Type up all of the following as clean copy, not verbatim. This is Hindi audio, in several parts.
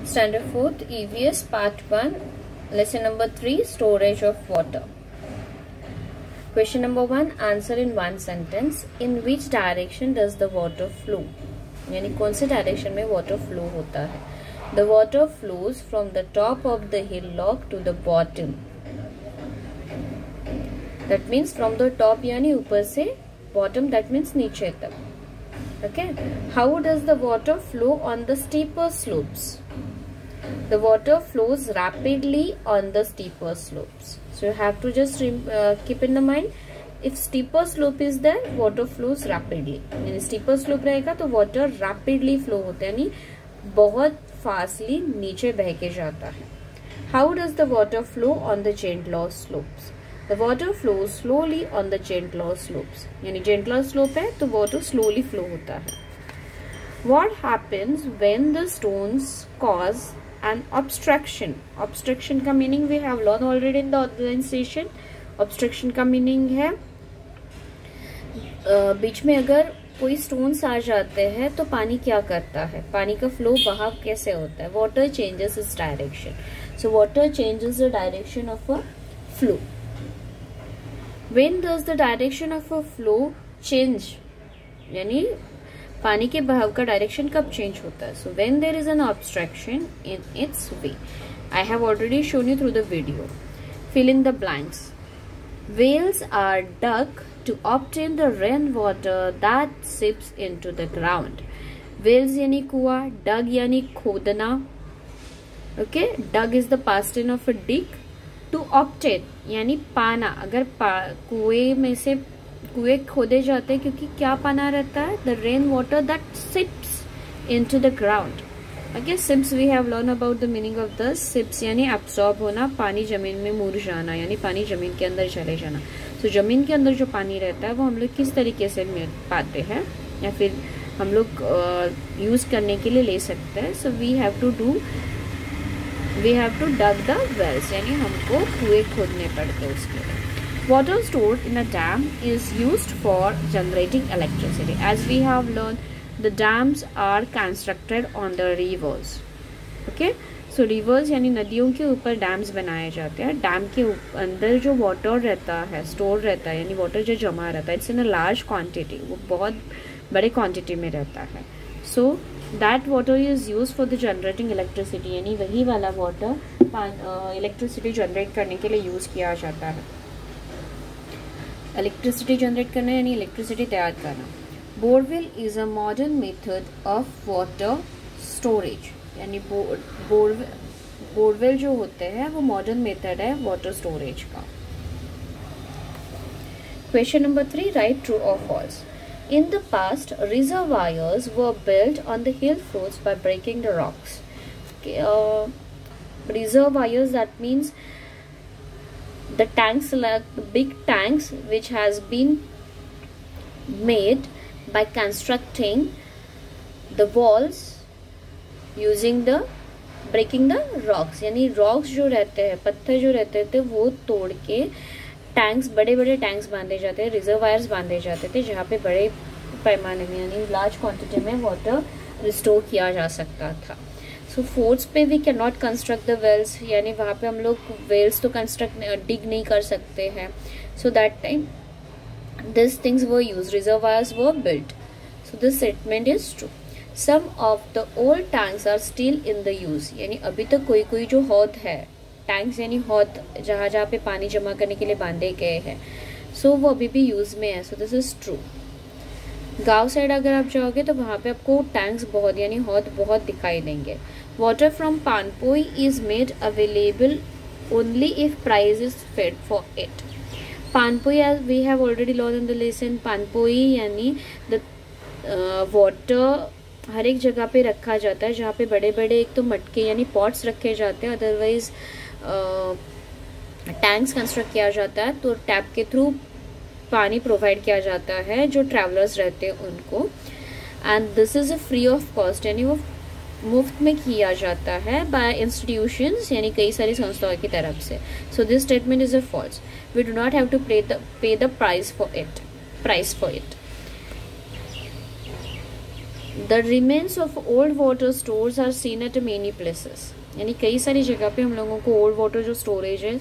Standard 4th EVS Part 1 Lesson number 3 Storage of Water. Question number 1, answer in one sentence. In which direction does the water flow? यानी कौन से डायरेक्शन में वाटर फ्लो होता है? The water flows from the top of the hillock to the bottom. That means from the top यानी ऊपर से, bottom that means नीचे तक. Okay. How does the water flow on the steeper slopes? The water flows rapidly on the steeper slopes. So you have to just keep in the mind, if steeper slope is there, water flows rapidly. यानी steeper slope रहेगा तो water rapidly flow होता है, यानी बहुत fastly नीचे बह के जाता है. How does the water flow on the gentler slopes? The water flows slowly on the gentler slopes. यानी gentler slope है तो water slowly flow होता है. What happens when the stones cause an obstruction? Obstruction का meaning we have learned already in the online session. Obstruction का meaning है बीच में अगर कोई stones आ जाते हैं तो पानी क्या करता है, पानी का flow बहाव कैसे होता है? Water changes its direction. So water changes the direction of a flow. When does the direction of a flow change? यानी पानी के बहाव का डायरेक्शन कब चेंज होता है? So when there is an obstruction in its way. I have already shown you through the video. Fill in the blanks. Wells are dug to obtain the rain water that seeps into the ground. Wells यानी कुआं, डग यानी खोदना. Okay, dug is the past tense of a dig. To obtain यानी पाना. अगर कुएं में से कुएं खोदे जाते हैं क्योंकि क्या पाना रहता है? The rain water that seeps into the ground. Okay, seeps we have learn about the meaning of the seeps यानी एब्सॉर्ब होना, पानी जमीन में मुड़ जाना, यानी पानी जमीन के अंदर चले जाना. तो जमीन के अंदर जो पानी रहता है वो हम लोग किस तरीके से पाते हैं या फिर हम लोग यूज करने के लिए ले सकते हैं? So we have to dug the wells, यानी हमको कुएं खोदने पड़ते हैं उसके लिए. Water stored in a dam is used for generating electricity. As we have learned, the dams are constructed on the rivers. Okay, so rivers यानी नदियों के ऊपर डैम्स बनाए जाते हैं. डैम के अंदर जो वाटर रहता है, स्टोर रहता है, यानी वाटर जो जमा रहता है, it's in a large quantity, वो बहुत बड़े क्वांटिटी में रहता है. So that water is use for the generating electricity, यानी वही वाला वाटर इलेक्ट्रिसिटी जनरेट करने के लिए यूज किया जाता है. इलेक्ट्रिसिटी जनरेट करना यानी इलेक्ट्रिसिटी तैयार करना. Borewell is a modern method of water storage, यानी बोरवेल जो होते हैं वो मॉडर्न मेथड है वाटर स्टोरेज का. क्वेश्चन नंबर 3, राइट ट्रू और false. In the past reservoirs were built on the hill floors by breaking the rocks. Reservoirs that means the tanks, like big tanks which has been made by constructing the walls using the breaking the rocks. यानी rocks जो रहते हैं, पत्थर जो रहते थे वो तोड़ के टैंक्स, बड़े बड़े टैंक्स बांधे जाते हैं, रिजर्वायर्स बांधे जाते थे जहाँ पे बड़े पैमाने में यानी लार्ज क्वांटिटी में वाटर रिस्टोर किया जा सकता था. सो फोर्ट्स पे we can not construct the wells, यानी वहाँ पे हम लोग वेल्स तो कंस्ट्रक्ट डिग नहीं कर सकते हैं. So that time this things were use, reservoirs were built. So this statement is true. Some of the old tanks are still in the use, यानी अभी तक कोई कोई जो हौद है, टैंक्स यानी हौद जहाँ जहाँ पे पानी जमा करने के लिए बांधे गए हैं, सो वो अभी भी यूज में है. So this is true. गांव साइड अगर आप जाओगे तो वहाँ पे आपको टैंक्स बहुत यानी हौद बहुत दिखाई देंगे. Water from Panpoi is made available only if price is paid for it. Panpoi, as we have already learned in the lesson, Panpoi यानी the water हर एक जगह पे रखा जाता है जहाँ पे बड़े बड़े एक तो मटके यानी पॉट्स रखे जाते हैं, अदरवाइज टैंक्स कंस्ट्रक्ट किया जाता है. तो टैप के थ्रू पानी प्रोवाइड किया जाता है जो ट्रैवलर्स रहते हैं उनको. And this is a free of cost, यानी वो मुफ्त में किया जाता है बाय इंस्टीट्यूशंस, यानी कई सारी संस्थाओं की तरफ से. So this statement is a false. We do not have to pay the price for it. The remains of old water stores are seen at many places. यानी कई सारी जगह पे हम लोगों को ओल्ड वाटर जो स्टोरेज है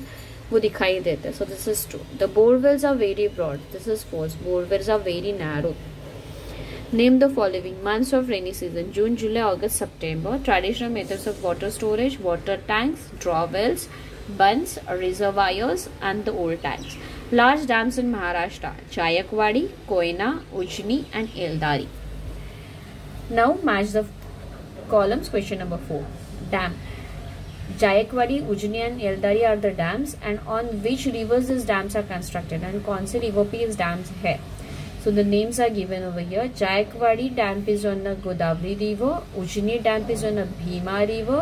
वो दिखाई देता है. So this is true. The borewells are very broad. This is false. Borewells are very narrow. Name the following months of rainy season: June, July, August, September. Traditional methods of water storage: water tanks, draw wells, bunds, reservoirs, and the old tanks. Large dams in Maharashtra: Jayakwadi, Koyna, Ujni, and Eldari. Now match the columns. Question number 4. Dam. Jayakwadi, Ujni and Eldari are the dams, and on which rivers these dams are constructed, and कौन से river पे इस dams है. So the names are given over here. Jayakwadi dam is on the Godavari river. Ujni dam is on the Bhima river.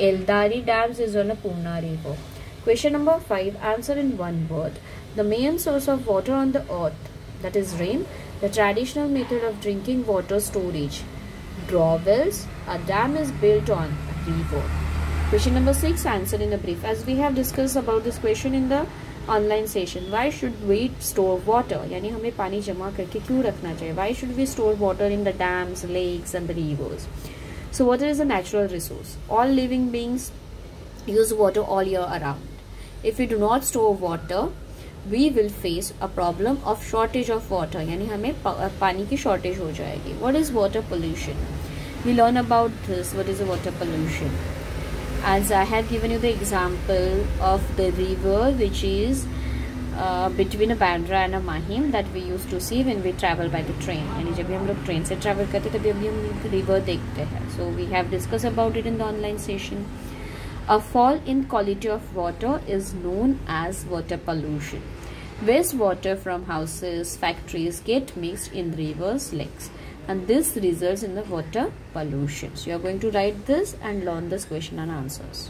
Eldari dams is on the Purna river. Question number 5. Answer in one word. The main source of water on the earth, that is rain. The traditional method of drinking water storage. Draw wells. A dam is built on a river. Question number 6. Answer in a brief. As we have discussed about this question in the online session, why should we store water, यानी हमें पानी जमा करके क्यों रखना चाहिए. Why should we store water in the dams, lakes and the rivers. So water is a natural resource. All living beings use water all year around. If you do not store water we will face a problem of shortage of water, यानी हमें पानी की शॉर्टेज हो जाएगी. What is water pollution? We learn about this. What is a water pollution? As I have given you the example of the river which is between a Bandra and a Mahim that we used to see when we travel by the train. यानी जब भी हम लोग ट्रेन से travel करते तभी हम river देखते हैं. So we have discussed about it in the online session. A fall in quality of water is known as water pollution. Wastewater from houses, factories get mixed in rivers, lakes, and this results in the water pollution. So you are going to write this and learn this question and answers.